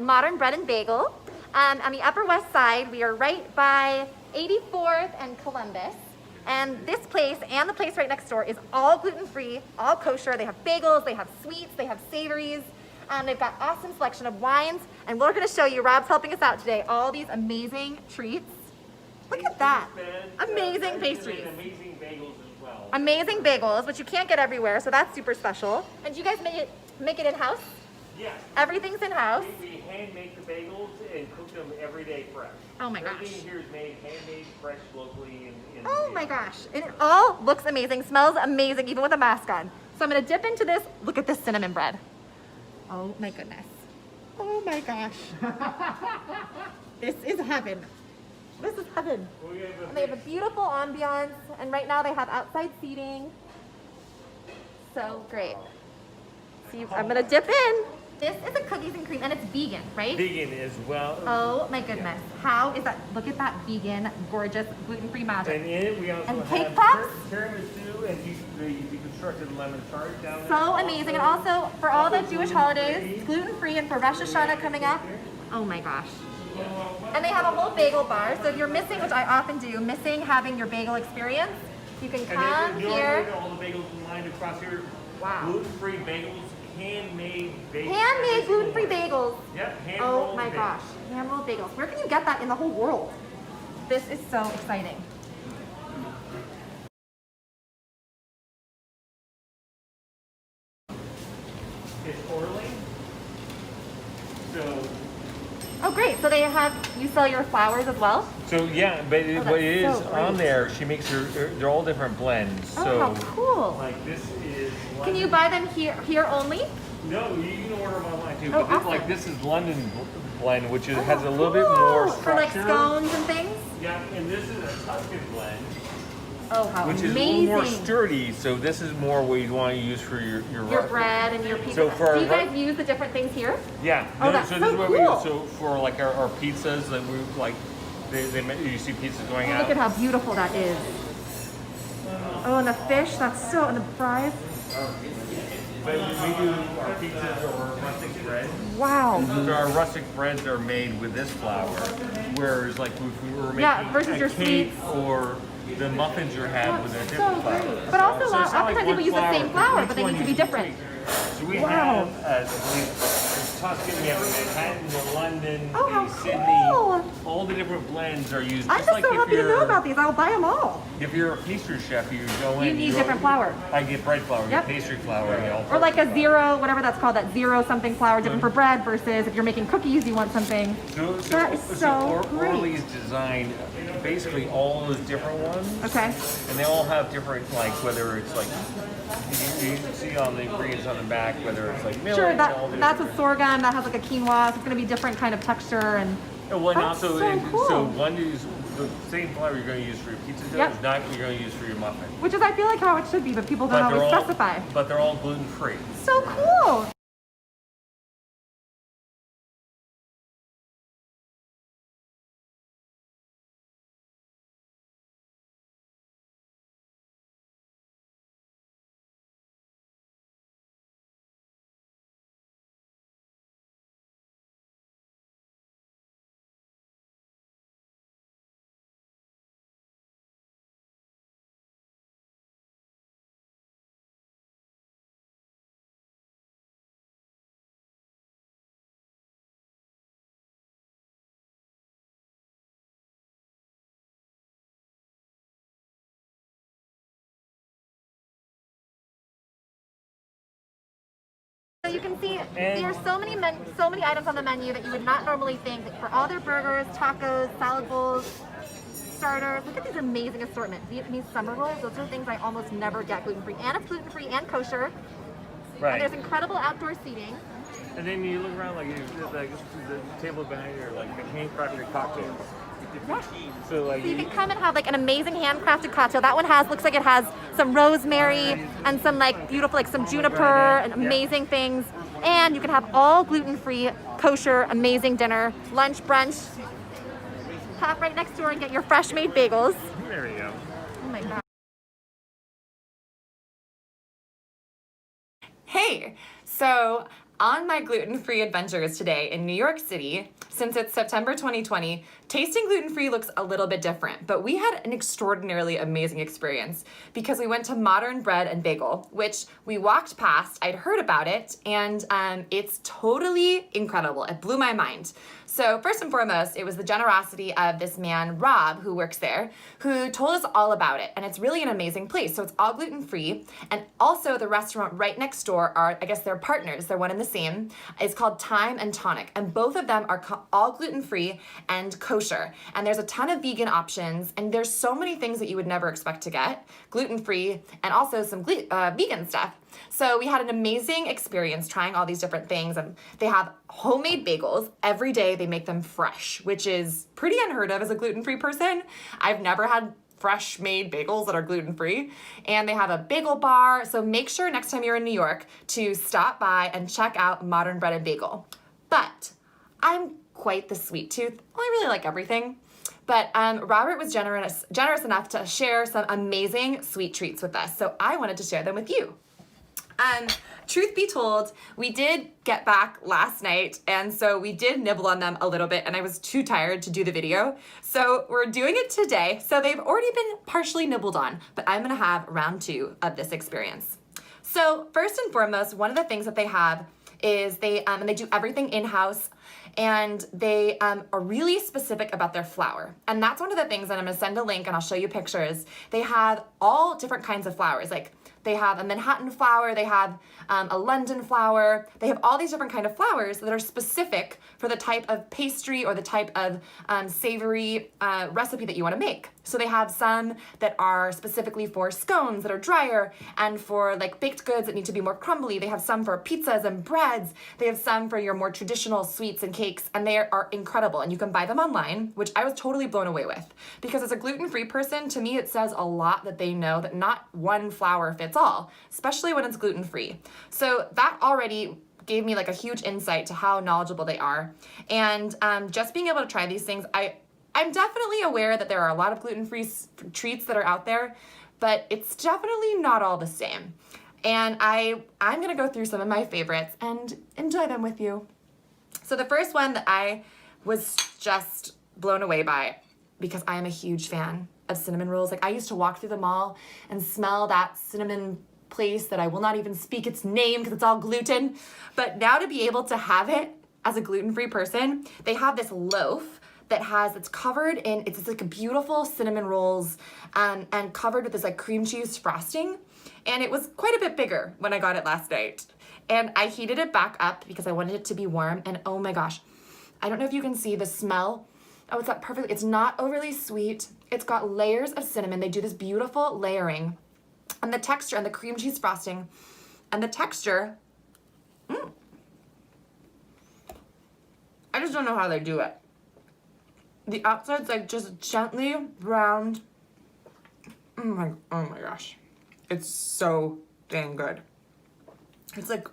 Modern Bread and Bagel. On the Upper West Side, we are right by 84th and Columbus. And this place and the place right next door is all gluten-free, all kosher. They have bagels, they have sweets, they have savories. They've got awesome selection of wines. And we're gonna show you, Rob's helping us out today, all these amazing treats. Look at that, amazing pastries. Amazing bagels as well. Amazing bagels, which you can't get everywhere, so that's super special. And you guys make it in-house? Yes. Everything's in-house. We hand make the bagels and cook them every day fresh. Oh my gosh. Everything here is made handmade, fresh, locally. Oh my gosh. And it all looks amazing, smells amazing, even with a mask on. So I'm gonna dip into this. Look at this cinnamon bread. Oh my goodness. Oh my gosh. This is heaven. This is heaven. And they have a beautiful ambiance, and right now they have outside seating. So great. See, I'm gonna dip in. This is a cookies and cream, and it's vegan, right? Vegan as well. Oh my goodness. How is that? Look at that vegan, gorgeous, gluten-free magic. And in it, we also And have cake pops? tiramisu and the deconstructed lemon tart down there. So amazing. And also, for all the Jewish holidays, gluten-free, and for Rosh Hashanah coming up. Oh my gosh. And they have a whole bagel bar. So if you're missing, which I often do, missing having your bagel experience, you can come here. All the bagels lined across here. Wow. Gluten-free bagels, handmade bagels. Handmade gluten-free bagels. Yep, Oh my gosh, hand-rolled bagels. Where can you get that in the whole world? This is so exciting. It's orally. So. Oh great, so you sell your flours as well? So yeah, but what it is so on great. there, she makes they're all different blends. Oh, So how cool. like this is London. Can you buy them here only? No, you can order them online too. Oh, But this, awesome. like this is London blend, which is, Oh, has a little bit cool. more For like structure. scones and things? Yeah, and this is a Tuscan blend, Oh, how which amazing. is a little more sturdy. So this is more what you want to use for your bread and your pizza. So for Do you guys use the different things here? Yeah. Oh, that's so so this is what we cool. use. So for like our pizzas, that we like, you see pizzas going out. Look at how beautiful that is. Oh, and the fish, and the fries. But we do our pizzas over rustic bread. Wow. So our rustic breads are made with this flour, whereas like if we were making versus a your cake sweets. or the muffins you have with a So different flour. great. But also, So it's not oftentimes like people one use the same flour, each but they one need to be uses different. So we Wow. have Tuscan, we have Manhattan, London, Oh, how Sydney. cool. All the different blends are used. I'm Just just like so if happy to know you're about these. I'll buy them all. if you're a pastry chef, you go in. You need go- different flour. I get bread flour, Yep. get pastry flour, you know. Or like a zero, whatever that's called, that zero something flour, different for bread versus if you're making cookies, you want something. That is so great. Orly's designed basically all those different ones. Okay. And they all have different, like, whether it's like, you can see on the ingredients on the back, whether it's like millet. Sure, and all the that's with different- sorghum, that has like a quinoa, so it's going to be different kind of texture and Well, and that's also, so cool. so one is the same flour you're going to use for your pizza dough Yep. is not what you're going to use for your muffin. which is I feel like how it should be, but people don't But always specify. But they're all gluten free. So cool. So you can see there are so many items on the menu that you would not normally think. For all their burgers, tacos, salad bowls, starters. Look at these amazing assortment. Vietnamese summer rolls. Those are things I almost never get gluten-free. And it's gluten-free and kosher. Right. And there's incredible outdoor seating. And then you look around, like the table behind you, like a handcrafted cocktails. So like So you can come and have like an amazing handcrafted cocktail. That one looks like it has some rosemary and some like beautiful, like some juniper and amazing things. And you can have all gluten-free, kosher, amazing dinner, lunch, brunch. Pop right next door and get your fresh made bagels. there you go. Oh my God. Hey, so on my gluten-free adventures today in New York City, since it's September 2020, tasting gluten-free looks a little bit different, but we had an extraordinarily amazing experience because we went to Modern Bread and Bagel, which we walked past. I'd heard about it, and it's totally incredible. It blew my mind. So first and foremost, it was the generosity of this man, Rob, who works there, who told us all about it. And it's really an amazing place. So it's all gluten-free. And also the restaurant right next door are, I guess they're partners. They're one and the same. It's called Thyme and Tonic. And both of them are all gluten-free and kosher. And there's a ton of vegan options. And there's so many things that you would never expect to get. Gluten-free and also some vegan stuff. So we had an amazing experience trying all these different things, and they have homemade bagels. Every day they make them fresh, which is pretty unheard of as a gluten-free person. I've never had fresh made bagels that are gluten-free, and they have a bagel bar. So make sure next time you're in New York to stop by and check out Modern Bread and Bagel. But I'm quite the sweet tooth. Well, I really like everything. But Robert was generous enough to share some amazing sweet treats with us. So I wanted to share them with you. Truth be told, we did get back last night, and so we did nibble on them a little bit, and I was too tired to do the video. So we're doing it today. So they've already been partially nibbled on, but I'm gonna have round 2 of this experience. So first and foremost, one of the things that they have is and they do everything in-house, and they are really specific about their flour. And that's one of the things that I'm gonna send a link and I'll show you pictures. They have all different kinds of flours, like they have a Manhattan flour, they have a London flour, they have all these different kind of flours that are specific for the type of pastry or the type of savory recipe that you wanna make. So they have some that are specifically for scones that are drier, and for like baked goods that need to be more crumbly. They have some for pizzas and breads. They have some for your more traditional sweets and cakes, and they are incredible. And you can buy them online, which I was totally blown away with. Because as a gluten-free person, to me it says a lot that they know that not one flour fits all, especially when it's gluten-free. So that already gave me like a huge insight to how knowledgeable they are. And just being able to try these things, I'm definitely aware that there are a lot of gluten-free treats that are out there, but it's definitely not all the same. And I'm gonna go through some of my favorites and enjoy them with you. So the first one that I was just blown away by, because I am a huge fan of cinnamon rolls. Like I used to walk through the mall and smell that cinnamon place that I will not even speak its name because it's all gluten. But now to be able to have it as a gluten-free person, they have this loaf it's covered in, it's like a beautiful cinnamon rolls and covered with this like cream cheese frosting. And it was quite a bit bigger when I got it last night. And I heated it back up because I wanted it to be warm. And oh my gosh, I don't know if you can see the smell. Oh, it's that perfect. It's not overly sweet. It's got layers of cinnamon. They do this beautiful layering. And the texture and the cream cheese frosting and the texture, I just don't know how they do it. The outside's like just gently browned. Oh my gosh. It's so dang good. It's like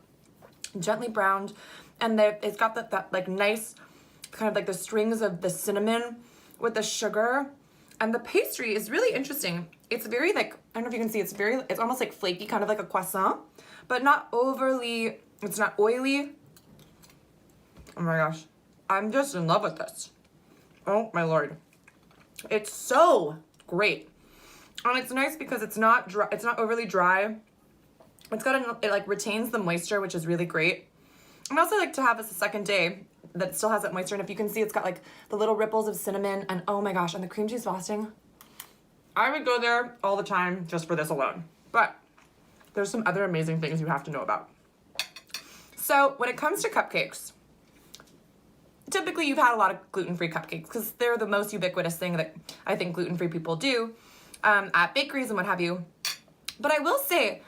gently browned, and it's got that like nice kind of like the strings of the cinnamon with the sugar. And the pastry is really interesting. It's very like, I don't know if you can see, it's almost like flaky, kind of like a croissant, but not overly, it's not oily. Oh my gosh. I'm just in love with this. Oh my Lord. It's so great. And it's nice because it's not dry, it's not overly dry. It like retains the moisture, which is really great. And I also like to have this a second day that still has that moisture. And if you can see, it's got like the little ripples of cinnamon, and oh my gosh, and the cream cheese frosting. I would go there all the time just for this alone. But there's some other amazing things you have to know about. So when it comes to cupcakes, typically you've had a lot of gluten-free cupcakes because they're the most ubiquitous thing that I think gluten-free people do at bakeries and what have you. But I will say,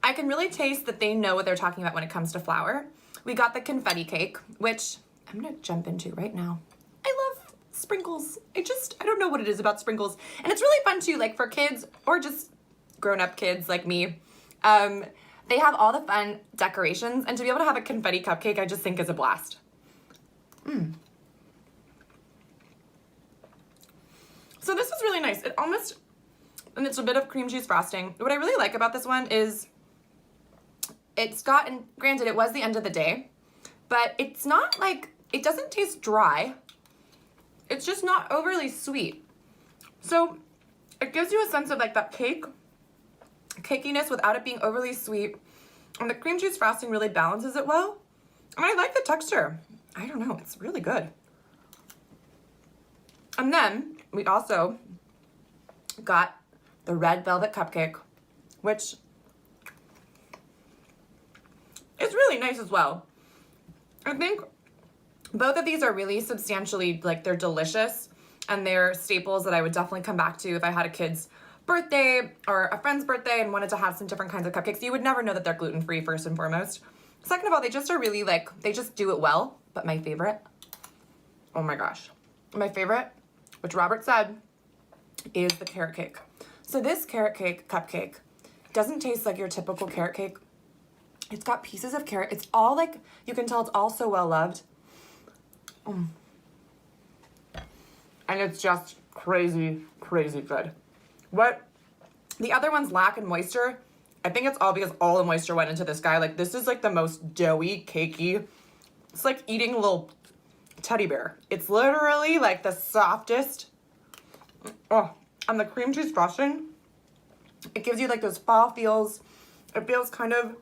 I can really taste that they know what they're talking about when it comes to flour. We got the confetti cake, which I'm gonna jump into right now. I love sprinkles. I don't know what it is about sprinkles. And it's really fun too, like for kids or just grown-up kids like me. They have all the fun decorations, and to be able to have a confetti cupcake, I just think is a blast. So this is really nice. And it's a bit of cream cheese frosting. What I really like about this one is it's got, and granted it was the end of the day, but it's not like, it doesn't taste dry. It's just not overly sweet. So it gives you a sense of like that cakiness without it being overly sweet. And the cream cheese frosting really balances it well. And I like the texture. I don't know, it's really good. And then we also got the red velvet cupcake, which is really nice as well. I think both of these are really substantially, like, they're delicious and they're staples that I would definitely come back to if I had a kid's birthday or a friend's birthday and wanted to have some different kinds of cupcakes. You would never know that they're gluten-free, first and foremost. Second of all, they just are really like, they just do it well. But my favorite, oh my gosh, my favorite, which Robert said, is the carrot cake. So this carrot cake cupcake doesn't taste like your typical carrot cake. It's got pieces of carrot. It's all like, you can tell it's all so well loved. And it's just crazy, crazy good. What the other ones lack in moisture, I think it's all because all the moisture went into this guy. Like, this is like the most doughy, cakey. It's like eating a little teddy bear. It's literally like the softest. Oh, and the cream cheese frosting, it gives you like those fall feels. It feels kind of,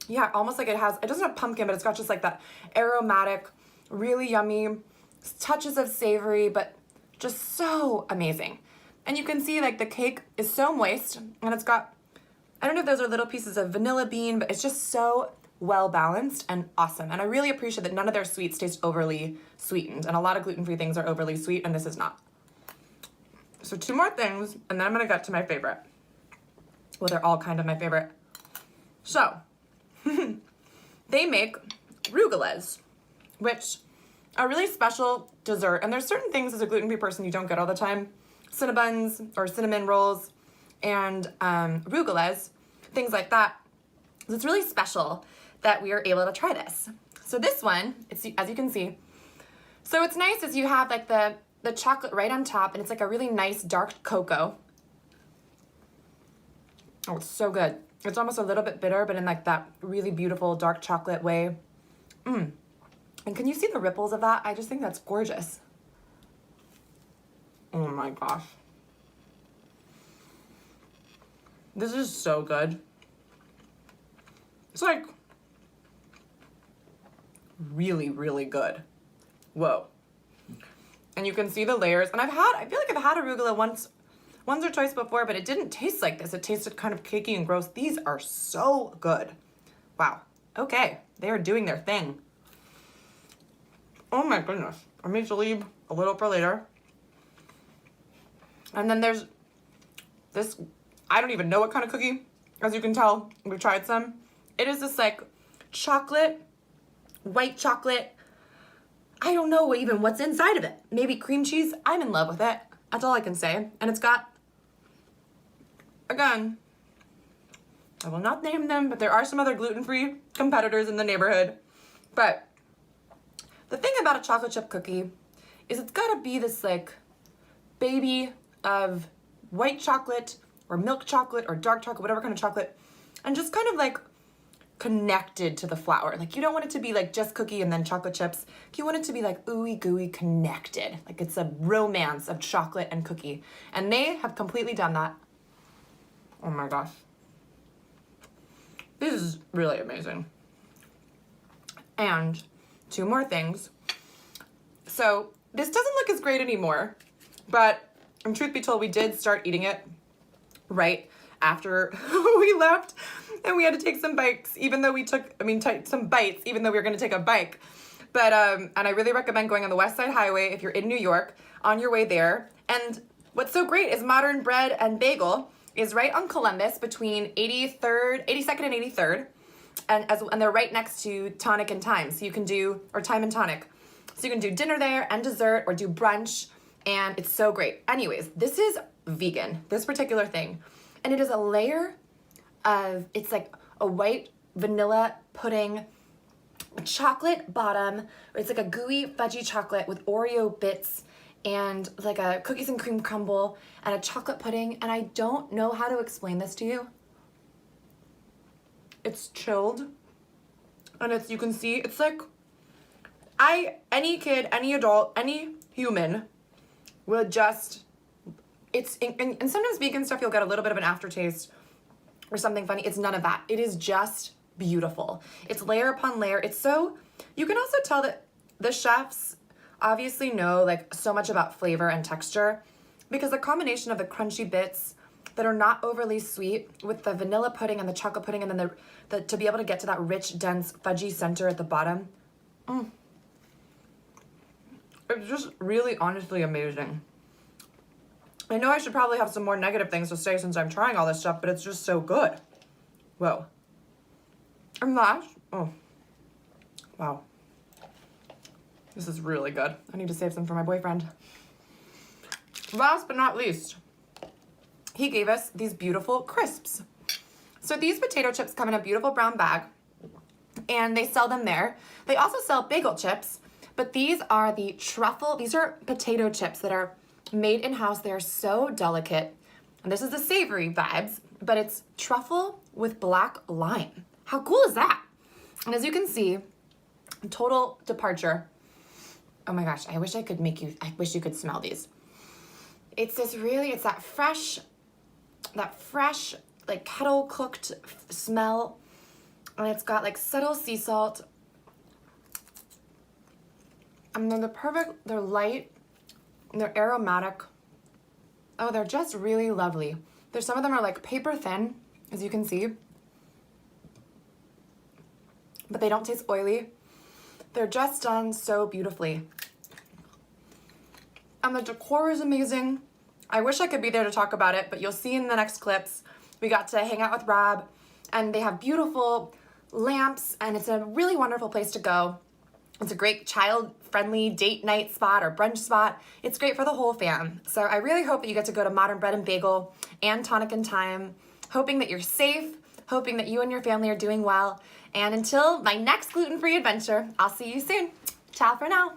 yeah, almost like it doesn't have pumpkin, but it's got just like that aromatic, really yummy touches of savory, but just so amazing. And you can see like the cake is so moist and it's got, I don't know if those are little pieces of vanilla bean, but it's just so well balanced and awesome. And I really appreciate that none of their sweets taste overly sweetened. And a lot of gluten-free things are overly sweet and this is not. So 2 more things and then I'm gonna get to my favorite. Well, they're all kind of my favorite. So, they make rugellas, which are really special dessert. And there's certain things as a gluten-free person you don't get all the time. Cinnabuns or cinnamon rolls and rugellas, things like that. So it's really special that we are able to try this. So this one, it's, as you can see, so it's nice as you have like the chocolate right on top and it's like a really nice dark cocoa. Oh, it's so good. It's almost a little bit bitter, but in like that really beautiful dark chocolate way. And can you see the ripples of that? I just think that's gorgeous. Oh my gosh. This is so good. It's like really, really good. Whoa. And you can see the layers. And I feel like I've had arugula once or twice before, but it didn't taste like this. It tasted kind of cakey and gross. These are so good. Wow. Okay. They are doing their thing. Oh my goodness. I need to leave a little for later. And then there's this, I don't even know what kind of cookie. As you can tell, we've tried some. It is this like chocolate, white chocolate. I don't know even what's inside of it. Maybe cream cheese. I'm in love with it. That's all I can say. And it's got, again, I will not name them, but there are some other gluten-free competitors in the neighborhood. But the thing about a chocolate chip cookie is it's gotta be this like baby of white chocolate or milk chocolate or dark chocolate, whatever kind of chocolate, and just kind of like connected to the flour. Like you don't want it to be like just cookie and then chocolate chips. You want it to be like ooey gooey connected. Like it's a romance of chocolate and cookie. And they have completely done that. Oh my gosh. This is really amazing. And 2 more things. So this doesn't look as great anymore, but truth be told, we did start eating it right after we left, and we had to take some bites, even though we took, some bites, even though we were going to take a bike. But, and I really recommend going on the West Side Highway if you're in New York, on your way there. And what's so great is Modern Bread and Bagel is right on Columbus between 82nd and 83rd. And they're right next to Tonic and Thyme. So you can do, or Thyme and Tonic. So you can do dinner there and dessert or do brunch. And it's so great. Anyways, this is vegan, this particular thing. And it is a layer of, it's like a white vanilla pudding, a chocolate bottom. It's like a gooey, fudgy chocolate with Oreo bits and like a cookies and cream crumble and a chocolate pudding. And I don't know how to explain this to you. It's chilled And it's, you can see, it's like, any kid, any adult, any human would just, and sometimes vegan stuff, you'll get a little bit of an aftertaste or something funny. It's none of that. It is just beautiful. It's layer upon layer. It's so, you can also tell that the chefs obviously know like so much about flavor and texture, because the combination of the crunchy bits that are not overly sweet with the vanilla pudding and the chocolate pudding, and then the to be able to get to that rich, dense, fudgy center at the bottom. It's just really honestly amazing. I know I should probably have some more negative things to say since I'm trying all this stuff, but it's just so good. Whoa. And last, oh, wow. This is really good. I need to save some for my boyfriend. Last but not least, he gave us these beautiful crisps. So these potato chips come in a beautiful brown bag, and they sell them there. They also sell bagel chips, but these are the truffle, these are potato chips that are made in-house. They are so delicate. And this is the savory vibes, but it's truffle with black lime. How cool is that? And as you can see, total departure. Oh my gosh, I wish I wish you could smell these. It's this really, it's that fresh, like kettle cooked smell. And it's got like subtle sea salt. And then they're light, and they're aromatic. Oh, they're just really lovely. There's some of them are like paper thin, as you can see. But they don't taste oily. They're just done so beautifully. And the decor is amazing. I wish I could be there to talk about it, but you'll see in the next clips. We got to hang out with Rob, and they have beautiful lamps, and it's a really wonderful place to go. It's a great child-friendly date night spot or brunch spot. It's great for the whole fam. So I really hope that you get to go to Modern Bread and Bagel and Tonic and Thyme, hoping that you're safe, hoping that you and your family are doing well. And until my next gluten-free adventure, I'll see you soon. Ciao for now.